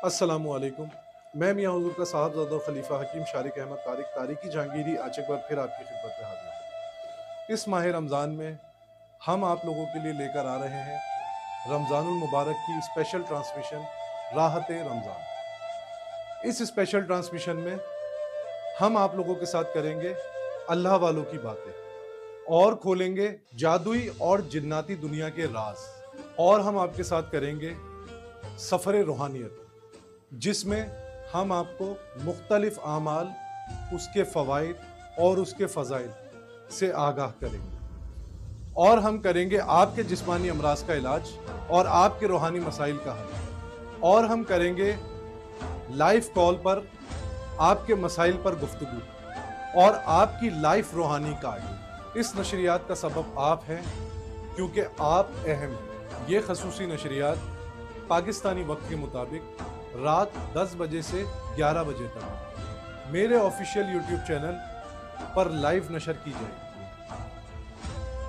अस्सलामुअलैकुम। मैं मियाँ हुज़ूर का साहबज़ादा और खलीफा हकीम शारिक अहमद तारिकी जहांगीरी आज एक बार फिर आपकी खिदमत में हाज़िर हूँ। इस माह रमज़ान में हम आप लोगों के लिए लेकर आ रहे हैं रमज़ानुल मुबारक की स्पेशल ट्रांसमिशन राहते रमज़ान। इस स्पेशल ट्रांसमिशन में हम आप लोगों के साथ करेंगे अल्लाह वालों की बातें और खोलेंगे जादुई और जिन्नाती दुनिया के राज, और हम आपके साथ करेंगे सफ़र रूहानियत, जिसमें हम आपको मुख्तलिफ आमाल, उसके फ़वाइद और उसके फ़ज़ाइल से आगाह करेंगे, और हम करेंगे आपके जिस्मानी अमराज का इलाज और आपके रूहानी मसाइल का हल, और हम करेंगे लाइव कॉल पर आपके मसाइल पर गुफ्तगू और आपकी लाइफ रूहानी कार्ड। इस नशरियात का सबब आप हैं, क्योंकि आप अहम हैं। ये खसूसी नशरियात पाकिस्तानी वक्त के मुताबिक रात 10 बजे से 11 बजे तक मेरे ऑफिशियल यूट्यूब चैनल पर लाइव नशर की जाएगी।